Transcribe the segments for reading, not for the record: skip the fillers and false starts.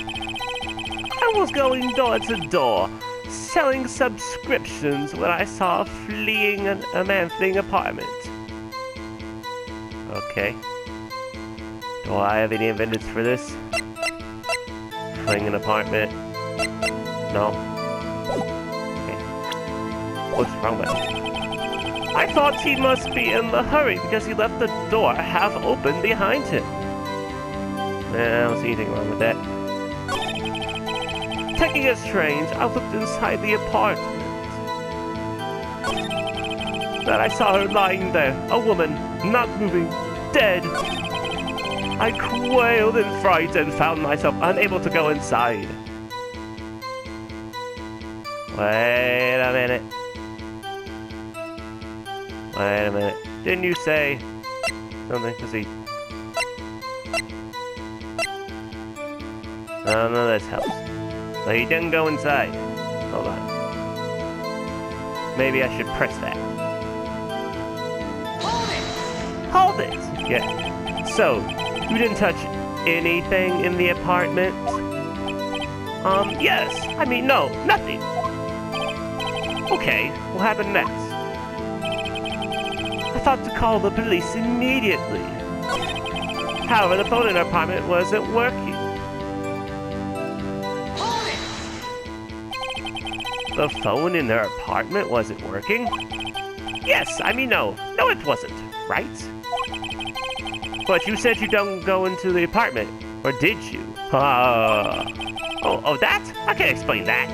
I was going door to door, selling subscriptions when I saw a man fleeing apartment. Okay. Do I have any evidence for this? Fleeing an apartment? No. Okay. What's wrong with him? I thought he must be in a hurry because he left the door half open behind him. I don't see anything wrong with that. Taking it strange, I looked inside the apartment. Then I saw her lying there, a woman, not moving, dead. I quailed in fright and found myself unable to go inside. Wait a minute. Wait a minute. Didn't you say something? Let's see. Oh, no, this helps. But he didn't go inside. Hold on. Maybe I should press that. Hold it! Hold it! Yeah. So, you didn't touch anything in the apartment? Yes. I mean, no, nothing. Okay, what happened next? I thought to call the police immediately. However, the phone in our apartment wasn't working. The phone in their apartment wasn't working? Yes, I mean, no. No, it wasn't, right? But you said you don't go into the apartment, or did you? Oh, that? I can explain that.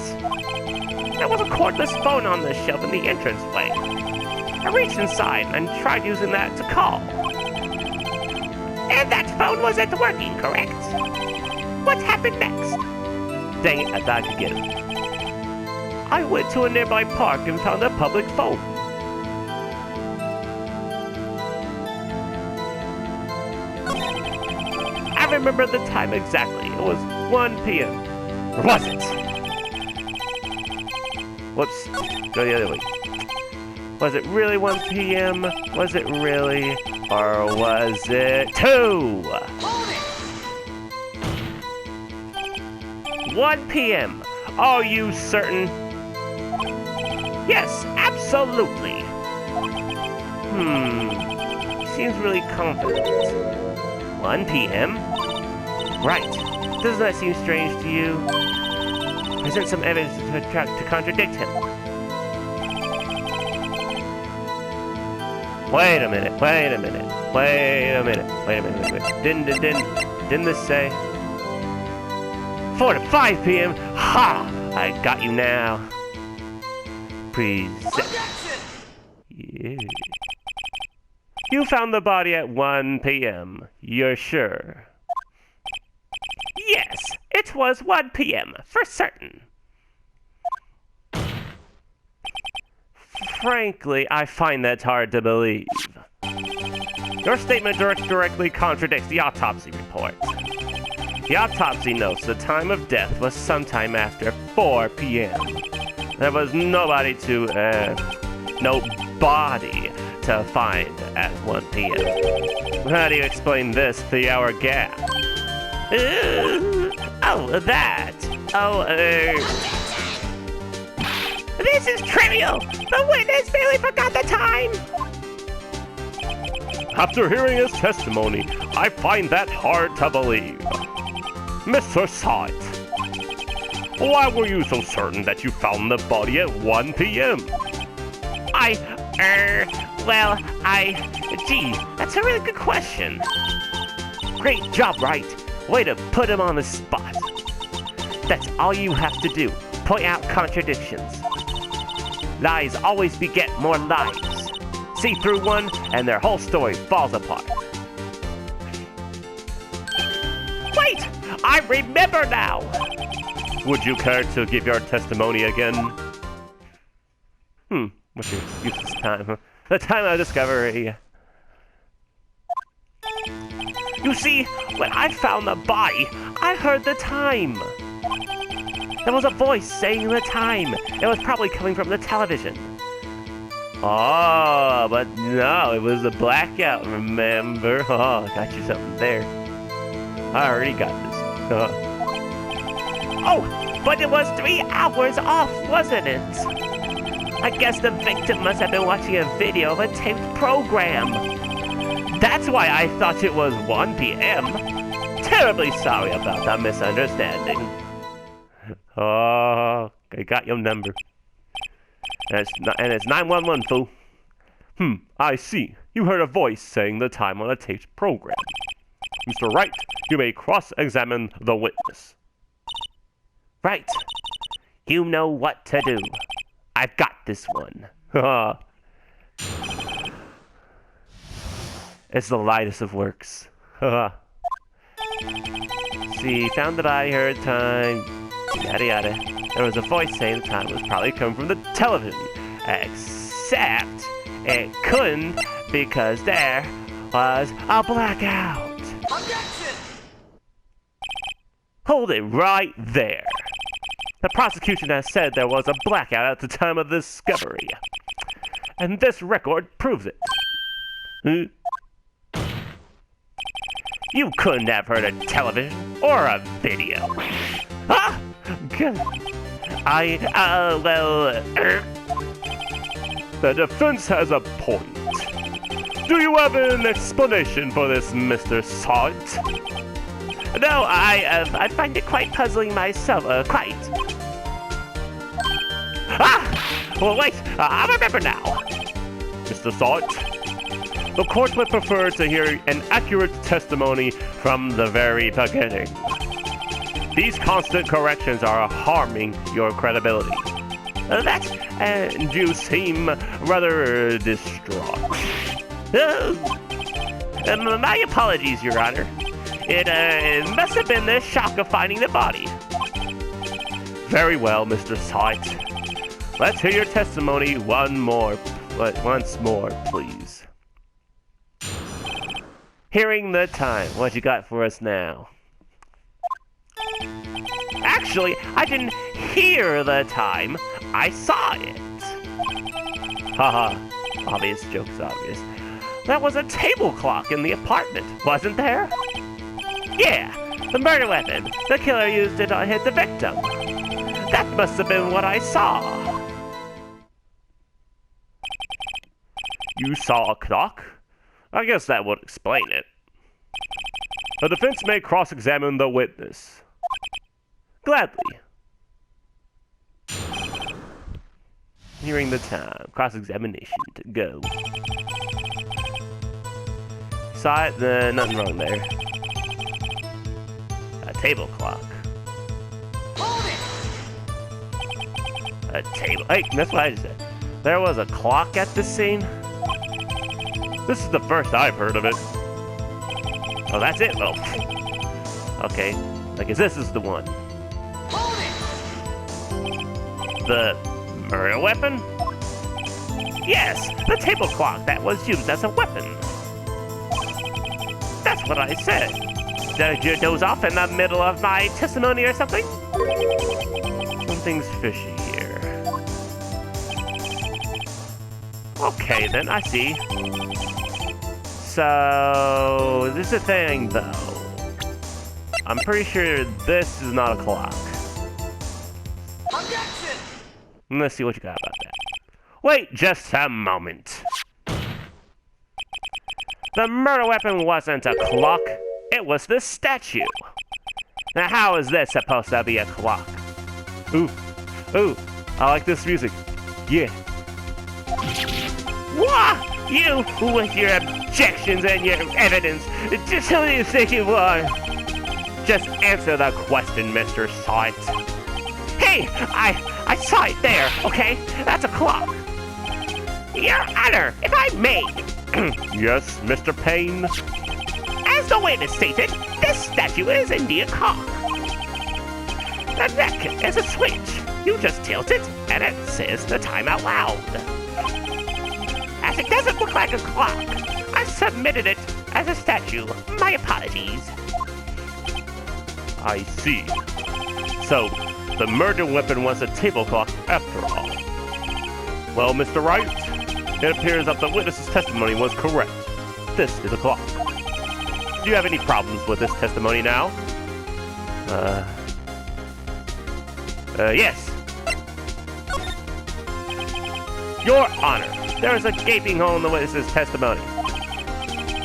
There was a cordless phone on the shelf in the entranceway. I reached inside and tried using that to call. And that phone wasn't working, correct? What happened next? Dang it, I thought I could get it. I went to a nearby park and found a public phone. I remember the time exactly. It was 1 p.m. Or was it? Whoops. Go the other way. Was it really 1 p.m.? Was it really? Or was it 2? 1 p.m. Are you certain? Yes, absolutely. Seems really confident. 1 p.m.? Right. Doesn't that seem strange to you? Present some evidence to contradict him. Wait a minute. Didn't this say 4 to 5 p.m.? Ha! I got you now. Present. Yeah. You found the body at 1 p.m. You're sure? Yes, it was 1 p.m. for certain. Frankly, I find that hard to believe. Your statement directly contradicts the autopsy report. The autopsy notes the time of death was sometime after 4 p.m. There was no body to find at 1 p.m. How do you explain this 3-hour gap? This is trivial! The witness merely forgot the time! After hearing his testimony, I find that hard to believe. Mr. Sahwit, why were you so certain that you found the body at 1 p.m.? Gee, that's a really good question. Great job, Wright. Way to put him on the spot. That's all you have to do. Point out contradictions. Lies always beget more lies. See through one, and their whole story falls apart. Wait! I remember now! Would you care to give your testimony again? What's your useless time? The time of discovery. You see, when I found the body, I heard the time. There was a voice saying the time. It was probably coming from the television. Oh, but no, it was a blackout, remember? Oh, got you something there. I already got this. Oh, but it was 3 hours off, wasn't it? I guess the victim must have been watching a video of a taped program. That's why I thought it was 1 p.m. Terribly sorry about that misunderstanding. Oh, I got your number. And it's 911, fool. I see. You heard a voice saying the time on a taped program. Mr. Wright, you may cross-examine the witness. Right. You know what to do. I've got this one. It's the lightest of works. See, found that I heard time. Yada yada. There was a voice saying the time was probably coming from the television. Except it couldn't because there was a blackout. Objection! Hold it right there. The prosecution has said there was a blackout at the time of the discovery. And this record proves it. You couldn't have heard a television or a video. Ah! The defense has a point. Do you have an explanation for this, Mr. Sahwit? No, I find it quite puzzling myself, quite. Ah! Well, wait, I remember now. Mr. Sahwit, the court would prefer to hear an accurate testimony from the very beginning. These constant corrections are harming your credibility. And you seem rather distraught. My apologies, Your Honor. It must have been the shock of finding the body. Very well, Mr. Sahwit. Let's hear your testimony once more, please. Hearing the time, what you got for us now? Actually, I didn't hear the time. I saw it. Haha, obvious joke's obvious. That was a table clock in the apartment, wasn't there? Yeah, the murder weapon. The killer used it to hit the victim. That must have been what I saw. You saw a clock? I guess that would explain it. The defense may cross-examine the witness. Gladly. Hearing the time. Cross-examination to go. Saw it? Nothing wrong there. A table clock. Hold it! A table. Hey, that's what I just said. There was a clock at the scene? This is the first I've heard of it. Oh, that's it? Well, okay. I guess this is the one. Hold it! The murder weapon? Yes, the table clock that was used as a weapon. That's what I said. Did you doze off in the middle of my testimony or something? Something's fishy here. Okay, then, I see. So, this is the thing, though. I'm pretty sure this is not a clock. Objection! Let's see what you got about that. Wait just a moment. The murder weapon wasn't a clock. It was the statue. Now, how is this supposed to be a clock? Ooh, I like this music. Yeah. What? You, with your objections and your evidence, just who do you think you are? Just answer the question, Mr. Sahwit. Hey, I saw it there, okay? That's a clock. Your Honor, if I may. Yes, Mr. Payne? As the witness stated, this statue is indeed a clock. The neck is a switch. You just tilt it, and it says the time out loud. As it doesn't look like a clock, I submitted it as a statue. My apologies. I see. So, the murder weapon was a table clock after all. Well, Mr. Wright, it appears that the witness's testimony was correct. This is a clock. Do you have any problems with this testimony now? Yes. Your Honor, there is a gaping hole in the witness's testimony.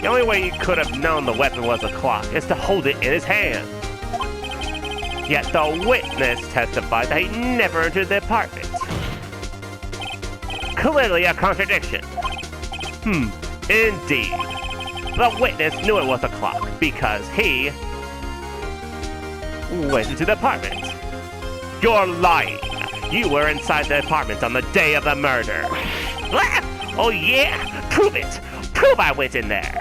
The only way he could have known the weapon was a clock is to hold it in his hand. Yet the witness testified that he never entered the apartment. Clearly a contradiction. Indeed. The witness knew it was a clock because he went into the apartment. You're lying. You were inside the apartment on the day of the murder. Oh yeah? Prove it. Prove I went in there.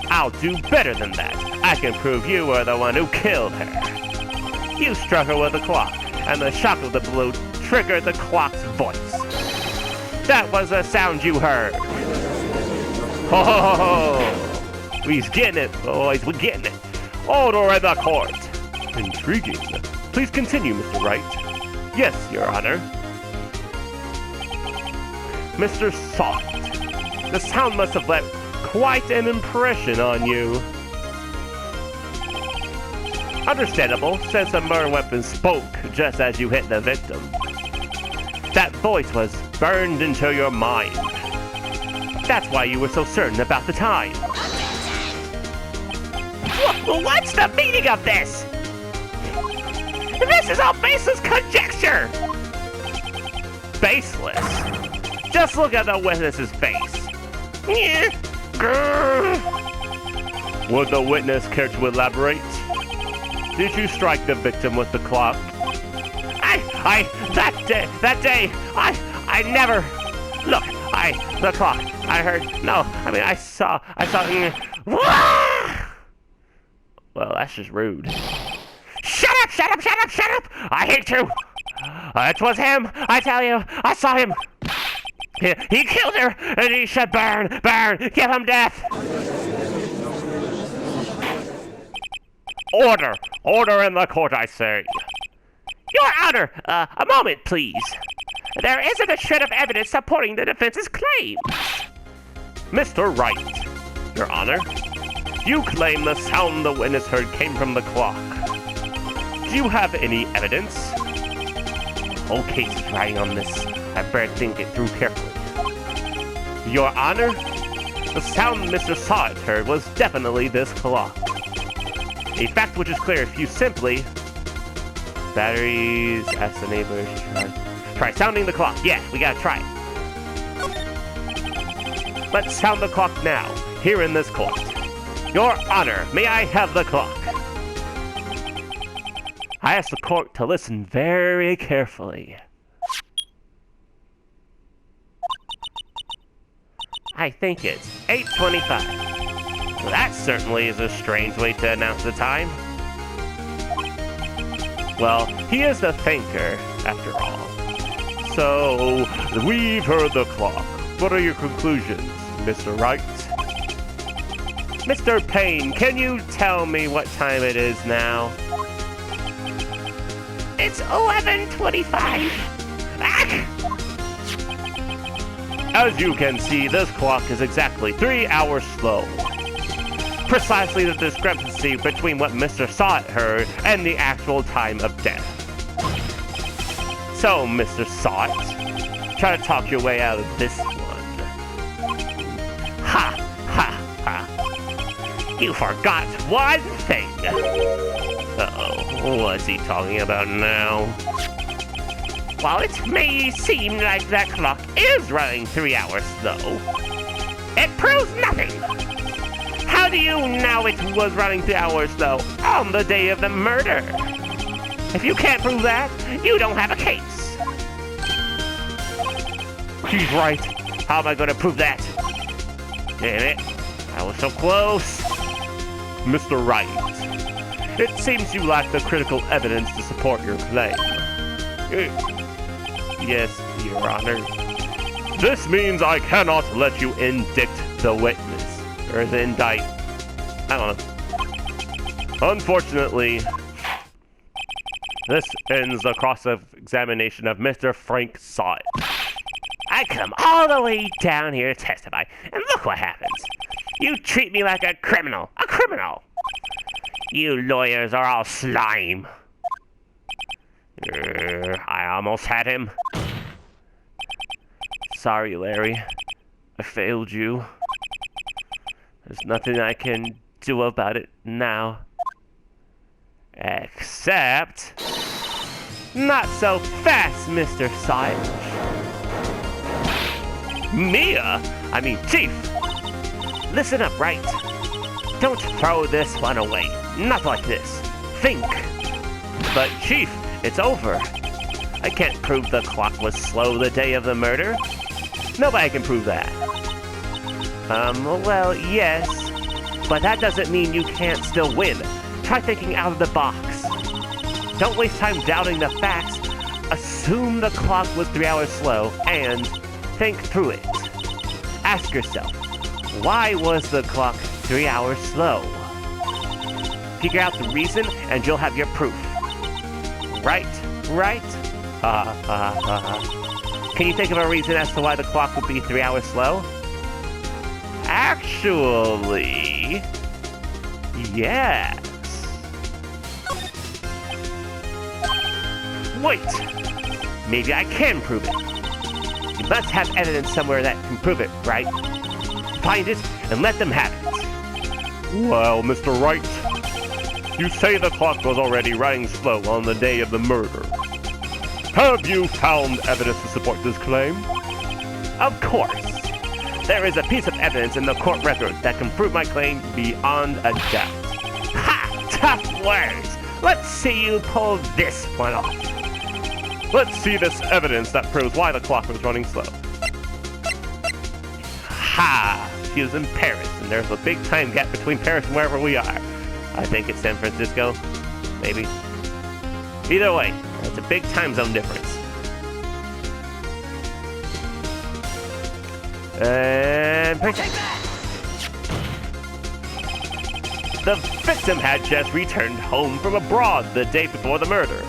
I'll do better than that. I can prove you were the one who killed her. You struck her with a clock, and the shock of the blow triggered the clock's voice. That was the sound you heard. Ho ho ho ho! We's getting it, boys. We're getting it. Order in the court. Intriguing. Please continue, Mr. Wright. Yes, Your Honor. Mr. Sahwit, the sound must have left quite an impression on you. Understandable, since the murder weapon spoke just as you hit the victim. That voice was burned into your mind. That's why you were so certain about the time. What's the meaning of this? This is all baseless conjecture! Baseless? Just look at the witness's face. Would the witness care to elaborate? Did you strike the victim with the clock? That day, I never, look, the clock, I heard, no, I mean, I saw, well, that's just rude. Shut up! I hate you! It was him, I tell you, I saw him. He killed her, and he should burn, give him death. Order in the court, I say. Your Honor, a moment, please. There isn't a shred of evidence supporting the defense's claim. Mr. Wright, Your Honor, you claim the sound the witness heard came from the clock. Do you have any evidence? The whole case is riding on this. I better think it through carefully. Your Honor, the sound Mr. Sahwit heard was definitely this clock. A fact which is clear if you simply... Batteries, ask the neighbors, try sounding the clock. Yeah, we gotta try it. Let's sound the clock now, here in this court. Your Honor, may I have the clock? I ask the court to listen very carefully. I think it's 8:25. Well, that certainly is a strange way to announce the time. Well, he is the thinker, after all. So, we've heard the clock. What are your conclusions, Mr. Wright? Mr. Payne, can you tell me what time it is now? It's 11:25. As you can see, this clock is exactly 3 hours slow. Precisely the discrepancy between what Mr. Sahwit heard and the actual time of death. So, Mr. Sahwit, try to talk your way out of this one. Ha! You forgot one thing! Uh-oh, what's he talking about now? While it may seem like that clock is running 3 hours slow, it proves nothing! How do you know it was running 3 hours slow on the day of the murder? If you can't prove that, you don't have a case. He's right. How am I going to prove that? Damn it. I was so close. Mr. Wright, it seems you lack the critical evidence to support your claim. Yes, Your Honor. This means I cannot let you indict the witness. Or is it indict? I don't know. Unfortunately, this ends the cross-examination of Mr. Frank Sahwit. I come all the way down here to testify, and look what happens. You treat me like a criminal. A criminal! You lawyers are all slime. I almost had him. Sorry, Larry. I failed you. There's nothing I can do about it now. Except... Not so fast, Mr. Sahwit. Mia? I mean, Chief. Listen up, Wright. Don't throw this one away. Not like this. Think. But, Chief, it's over. I can't prove the clock was slow the day of the murder. Nobody can prove that. Well, yes. But that doesn't mean you can't still win. Try thinking out of the box. Don't waste time doubting the facts. Assume the clock was 3 hours slow and think through it. Ask yourself, why was the clock 3 hours slow? Figure out the reason and you'll have your proof. Right? Right? Can you think of a reason as to why the clock would be 3 hours slow? Actually, yes. Wait! Maybe I can prove it. You must have evidence somewhere that can prove it, right? Find it and let them have it. Well, Mr. Wright, you say the clock was already running slow on the day of the murder. Have you found evidence to support this claim? Of course. There is a piece of evidence in the court record that can prove my claim beyond a doubt. Ha! Tough words! Let's see you pull this one off. Let's see this evidence that proves why the clock was running slow. Ha! She was in Paris, and there's a big time gap between Paris and wherever we are. I think it's San Francisco. Maybe. Either way, it's a big time zone difference. And... The victim had just returned home from abroad the day before the murder.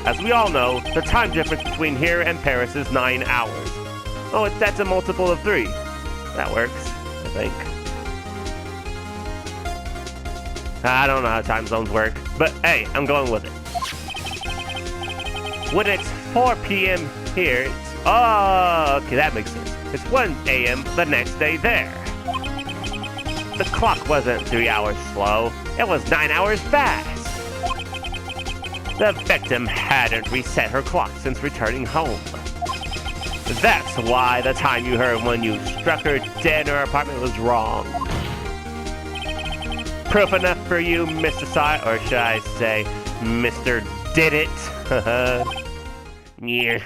As we all know, the time difference between here and Paris is 9 hours. Oh, that's a multiple of 3. That works, I think. I don't know how time zones work, but hey, I'm going with it. When it's 4 p.m. here, it's... Oh, okay, that makes sense. It's 1 a.m. the next day there. The clock wasn't 3 hours slow. It was 9 hours fast. The victim hadn't reset her clock since returning home. That's why the time you heard when you struck her dead in her apartment was wrong. Proof enough for you, Mr. Sahwit, or should I say, Mr. Did It? Yeah.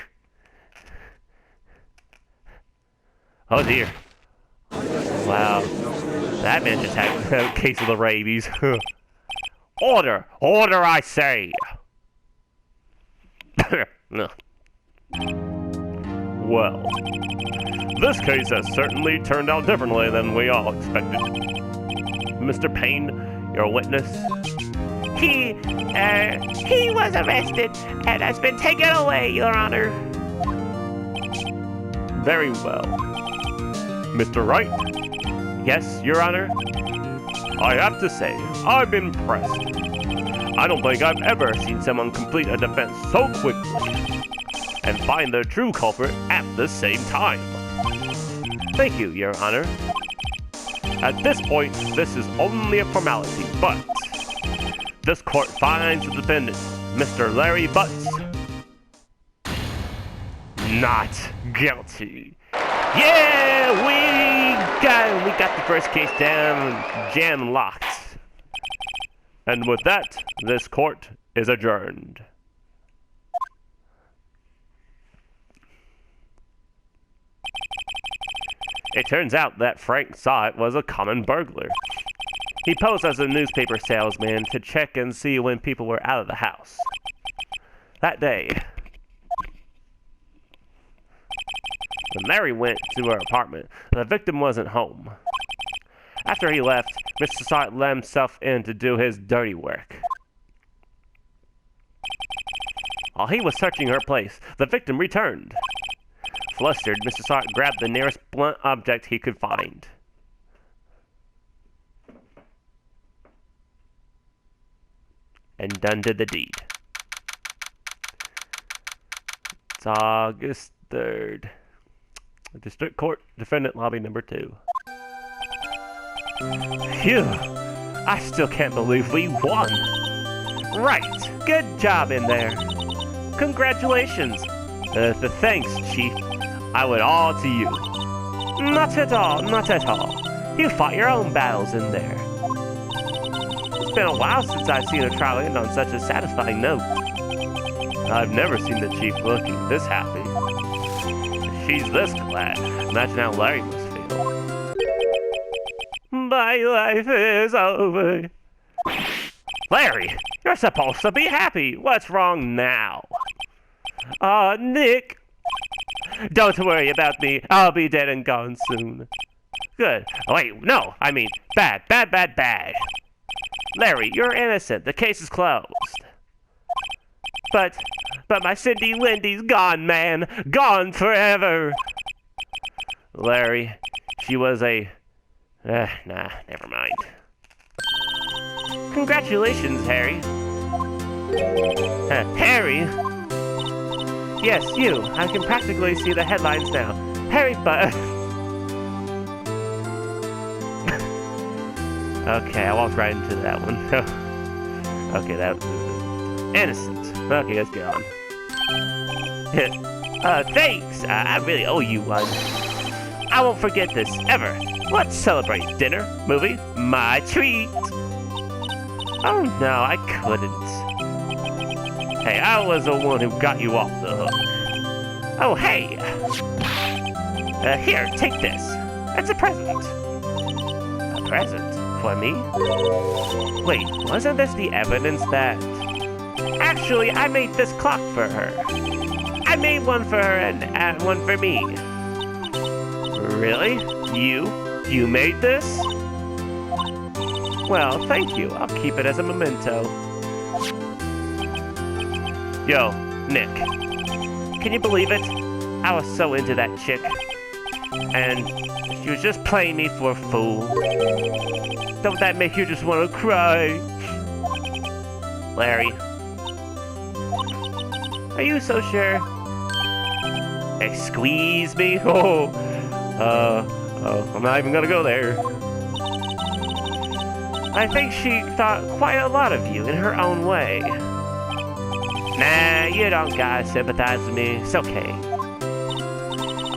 Oh dear. Wow. That man just had a case of the rabies. Order! Order, I say! No. Well, this case has certainly turned out differently than we all expected. Mr. Payne, your witness? He was arrested and has been taken away, Your Honor. Very well. Mr. Wright? Yes, Your Honor? I have to say, I'm impressed. I don't think I've ever seen someone complete a defense so quickly and find the true culprit at the same time. Thank you, Your Honor. At this point, this is only a formality, but this court finds the defendant, Mr. Larry Butts, not guilty. Yeah, we got the first case down, jam locked. And with that, this court is adjourned. It turns out that Frank Sahwit was a common burglar. He posed as a newspaper salesman to check and see when people were out of the house. That day, when Larry went to her apartment, the victim wasn't home. After he left, Mr. Sahwit let himself in to do his dirty work. While he was searching her place, the victim returned. Flustered, Mr. Sahwit grabbed the nearest blunt object he could find. And done did the deed. It's August 3rd. District Court, Defendant Lobby number 2. Phew! I still can't believe we won! Right! Good job in there! Congratulations! Thanks, Chief. I owe it all to you. Not at all, not at all. You fought your own battles in there. It's been a while since I've seen a trial end on such a satisfying note. I've never seen the Chief looking this happy. If she's this glad, imagine how Larry must feel. My life is over. Larry, you're supposed to be happy. What's wrong now? Nick. Don't worry about me. I'll be dead and gone soon. Good. Wait, no, I mean bad. Larry, you're innocent. The case is closed. But my Cindy Lindy's gone, man. Gone forever. Larry, she was a... nah, never mind. Congratulations, Harry. Harry? Yes, you. I can practically see the headlines now. Harry Okay, I walked right into that one. Okay, that was innocent. Okay, let's get on. Thanks. I really owe you one. I won't forget this, ever. Let's celebrate. Dinner, movie, my treat. Oh, no, I couldn't. Hey, I was the one who got you off the hook. Oh, hey. Here, take this. It's a present. A present? For me? Wait, wasn't this the evidence that... Actually, I made this clock for her. I made one for her and one for me. Really? You made this? Well, thank you. I'll keep it as a memento. Yo, Nick. Can you believe it? I was so into that chick. And she was just playing me for a fool. Don't that make you just want to cry? Larry. Are you so sure? Squeeze me? Oh, I'm not even gonna go there. I think she thought quite a lot of you in her own way. Nah, you don't gotta sympathize with me. It's okay.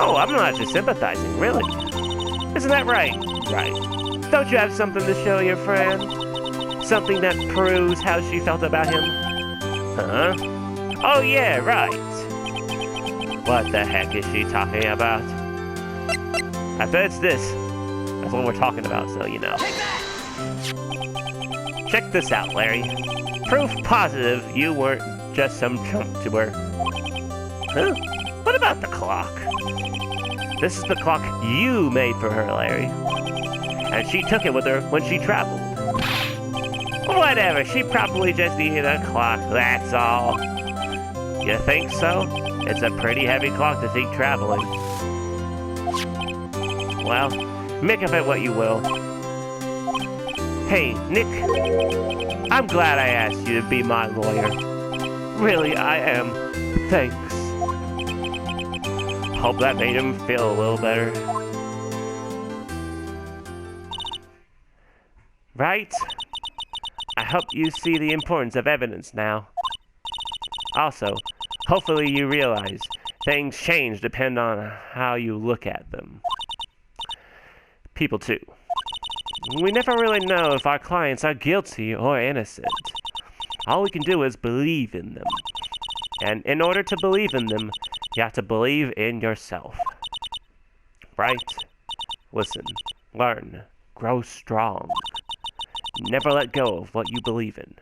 Oh, I'm not just sympathizing, really. Isn't that right? Right. Don't you have something to show your friend? Something that proves how she felt about him? Huh? Oh yeah, right. What the heck is she talking about? I bet it's this. That's what we're talking about, so you know. Check this out, Larry. Proof positive you weren't just some chump to her. Huh? What about the clock? This is the clock you made for her, Larry. And she took it with her when she traveled. Whatever, she probably just needed a clock, that's all. You think so? It's a pretty heavy clock to take traveling. Well, make of it what you will. Hey, Nick. I'm glad I asked you to be my lawyer. Really, I am. Thanks. Hope that made him feel a little better. Right? I hope you see the importance of evidence now. Also, hopefully you realize things change depending on how you look at them. People too. We never really know if our clients are guilty or innocent. All we can do is believe in them. And in order to believe in them, you have to believe in yourself. Right? Listen, learn, grow strong. Never let go of what you believe in.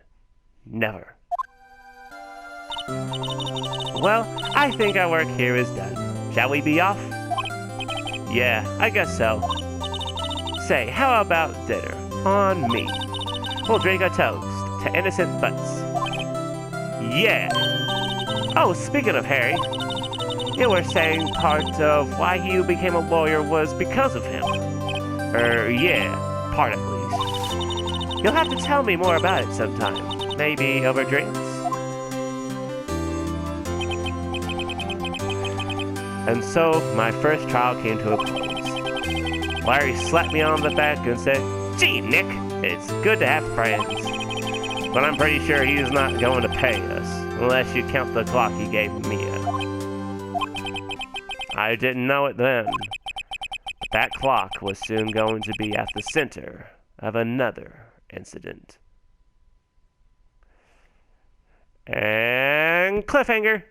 Never. Well, I think our work here is done. Shall we be off? Yeah, I guess so. Say, how about dinner? On me. We'll drink a toast to innocent butts. Yeah! Oh, speaking of Harry, you were saying part of why you became a lawyer was because of him. Yeah, part at least. You'll have to tell me more about it sometime. Maybe over drinks? And so, my first trial came to a close. Larry slapped me on the back and said, "Gee, Nick, it's good to have friends. But I'm pretty sure he's not going to pay us, unless you count the clock he gave Mia." I didn't know it then. But that clock was soon going to be at the center of another incident. And cliffhanger!